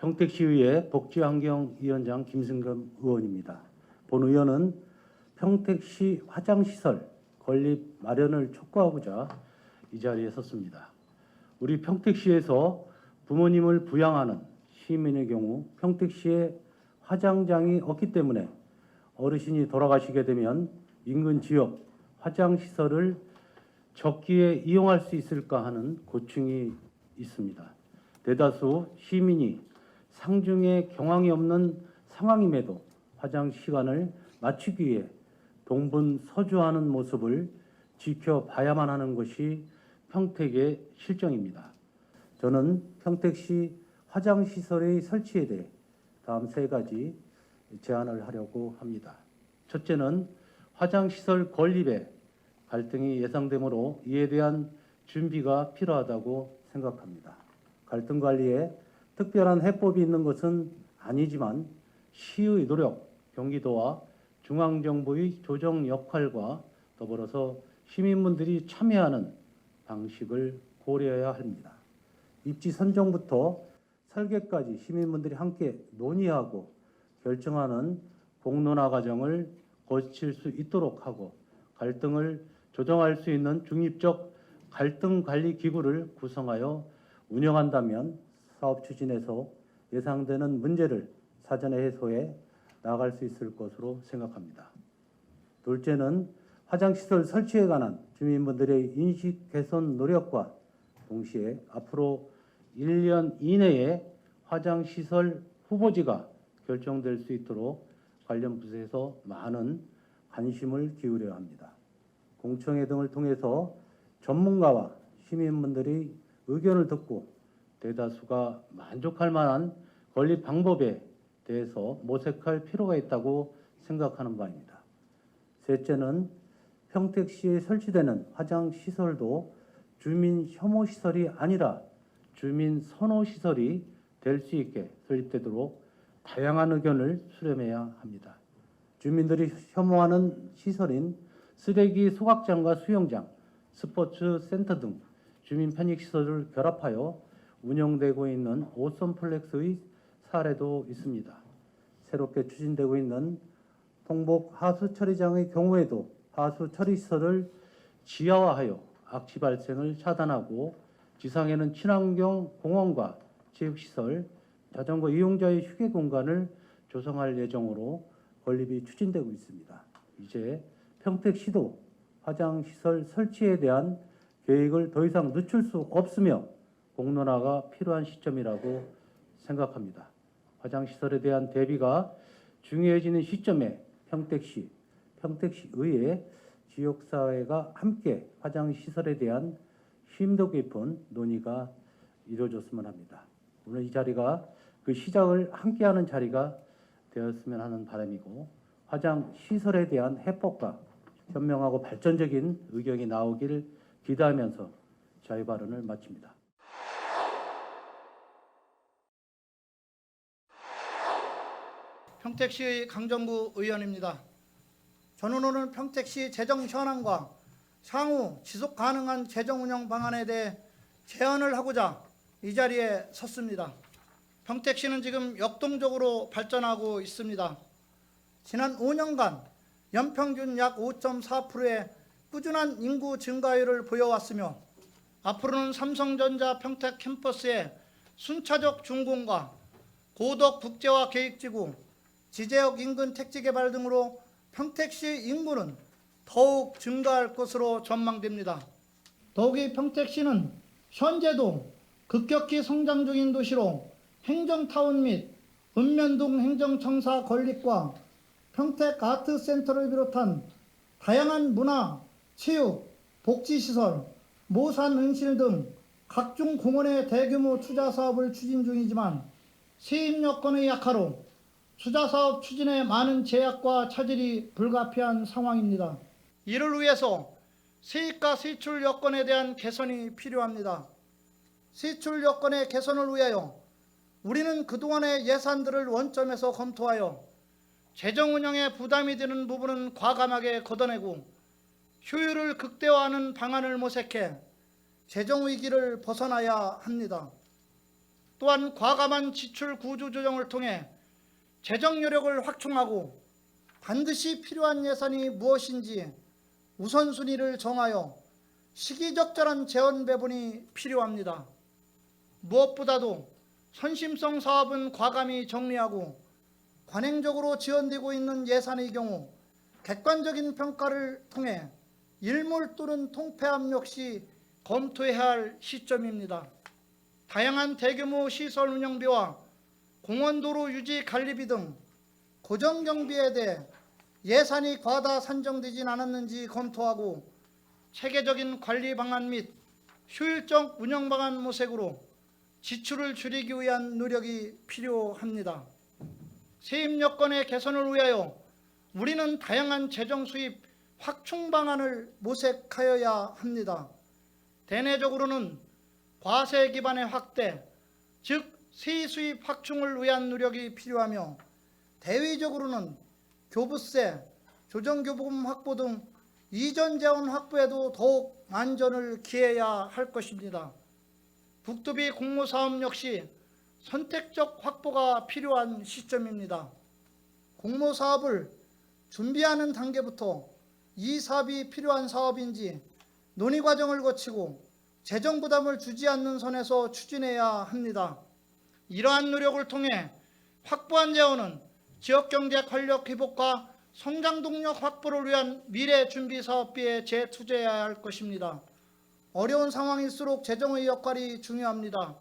평택시의회 복지환경위원장 김승겸 의원입니다. 본 의원은 평택시 화장시설 건립 마련을 촉구하고자 이 자리에 섰습니다. 우리 평택시에서 부모님을 부양하는 시민의 경우 평택시에 화장장이 없기 때문에 어르신이 돌아가시게 되면 인근 지역 화장시설을 적기에 이용할 수 있을까 하는 고충이 있습니다. 대다수 시민이 상중에 경황이 없는 상황임에도 화장 시간을 맞추기 위해 동분서주하는 모습을 지켜봐야만 하는 것이 평택의 실정입니다. 저는 평택시 화장시설의 설치에 대해 다음 세 가지 제안을 하려고 합니다. 첫째는 화장시설 건립에 갈등이 예상되므로 이에 대한 준비가 필요하다고 생각합니다. 갈등 관리에 특별한 해법이 있는 것은 아니지만 시의 노력, 경기도와 중앙정부의 조정 역할과 더불어서 시민분들이 참여하는 방식을 고려해야 합니다. 입지 선정부터 설계까지 시민분들이 함께 논의하고 결정하는 공론화 과정을 거칠 수 있도록 하고 갈등을 조정할 수 있는 중립적 갈등관리기구를 구성하여 운영한다면 사업 추진에서 예상되는 문제를 사전에 해소해 나아갈 수 있을 것으로 생각합니다. 둘째는 화장시설 설치에 관한 주민분들의 인식 개선 노력과 동시에 앞으로 1년 이내에 화장시설 후보지가 결정될 수 있도록 관련 부서에서 많은 관심을 기울여야 합니다. 공청회 등을 통해서 전문가와 시민분들의 의견을 듣고 대다수가 만족할 만한 건립 방법에 대해서 모색할 필요가 있다고 생각하는 바입니다. 셋째는 평택시에 설치되는 화장시설도 주민 혐오시설이 아니라 주민 선호시설이 될 수 있게 설립되도록 다양한 의견을 수렴해야 합니다. 주민들이 혐오하는 시설인 쓰레기 소각장과 수영장, 스포츠 센터 등 주민 편익시설을 결합하여 운영되고 있는 오션플렉스의 사례도 있습니다. 새롭게 추진되고 있는 통복 하수처리장의 경우에도 하수처리시설을 지하화하여 악취 발생을 차단하고 지상에는 친환경 공원과 체육시설, 자전거 이용자의 휴게 공간을 조성할 예정으로 건립이 추진되고 있습니다. 이제 평택시도 화장시설 설치에 대한 계획을 더 이상 늦출 수 없으며 공론화가 필요한 시점이라고 생각합니다. 화장시설에 대한 대비가 중요해지는 시점에 평택시의회 지역사회가 함께 화장시설에 대한 심도 깊은 논의가 이루어졌으면 합니다. 오늘 이 자리가 그 시작을 함께하는 자리가 되었으면 하는 바람이고 화장시설에 대한 해법과 현명하고 발전적인 의견이 나오길 기대하면서 자유 발언을 마칩니다. 평택시 강정구 의원입니다. 저는 오늘 평택시 재정 현황과 향후 지속 가능한 재정 운영 방안에 대해 제안을 하고자 이 자리에 섰습니다. 평택시는 지금 역동적으로 발전하고 있습니다. 지난 5년간 연평균 약 5.4%의 꾸준한 인구 증가율을 보여왔으며 앞으로는 삼성전자 평택 캠퍼스의 순차적 준공과 고덕 국제화 계획지구, 지제역 인근 택지 개발 등으로 평택시 인구는 더욱 증가할 것으로 전망됩니다. 더욱이 평택시는 현재도 급격히 성장 중인 도시로 행정타운 및 읍면동 행정청사 건립과 평택 아트센터를 비롯한 다양한 문화, 체육, 복지시설, 모산은실 등 각종 공원의 대규모 투자 사업을 추진 중이지만 세입 여건의 약화로 투자 사업 추진에 많은 제약과 차질이 불가피한 상황입니다. 이를 위해서 세입과 세출 여건에 대한 개선이 필요합니다. 세출 여건의 개선을 위하여 우리는 그동안의 예산들을 원점에서 검토하여 재정 운영에 부담이 되는 부분은 과감하게 걷어내고 효율을 극대화하는 방안을 모색해 재정 위기를 벗어나야 합니다. 또한 과감한 지출 구조 조정을 통해 재정 여력을 확충하고 반드시 필요한 예산이 무엇인지 우선순위를 정하여 시기적절한 재원 배분이 필요합니다. 무엇보다도 선심성 사업은 과감히 정리하고 관행적으로 지원되고 있는 예산의 경우 객관적인 평가를 통해 일몰 또는 통폐합 역시 검토해야 할 시점입니다. 다양한 대규모 시설 운영비와 공원도로 유지 관리비 등 고정경비에 대해 예산이 과다 산정되진 않았는지 검토하고 체계적인 관리 방안 및 효율적 운영 방안 모색으로 지출을 줄이기 위한 노력이 필요합니다. 세입 여건의 개선을 위하여 우리는 다양한 재정 수입 확충 방안을 모색하여야 합니다. 대내적으로는 과세 기반의 확대, 즉 세입 수입 확충을 위한 노력이 필요하며 대외적으로는 교부세, 조정교부금 확보 등 이전 재원 확보에도 더욱 만전을 기해야 할 것입니다. 북두비 공모사업 역시 선택적 확보가 필요한 시점입니다. 공모사업을 준비하는 단계부터 이 사업이 필요한 사업인지 논의 과정을 거치고 재정 부담을 주지 않는 선에서 추진해야 합니다. 이러한 노력을 통해 확보한 재원은 지역경제 활력 회복과 성장 동력 확보를 위한 미래 준비 사업비에 재투자해야 할 것입니다. 어려운 상황일수록 재정의 역할이 중요합니다.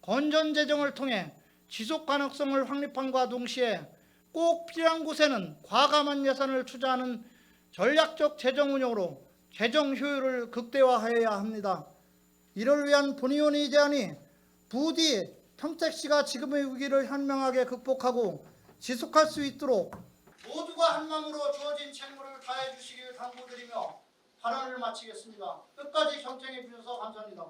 건전 재정을 통해 지속 가능성을 확립함과 동시에 꼭 필요한 곳에는 과감한 예산을 투자하는 전략적 재정 운용으로 재정 효율을 극대화해야 합니다. 이를 위한 본의원의 제안이 부디 평택시가 지금의 위기를 현명하게 극복하고 지속할 수 있도록 모두가 한 마음으로 주어진 책무를 다해 주시길 당부드리며 발언을 마치겠습니다. 끝까지 경청해 주셔서 감사합니다.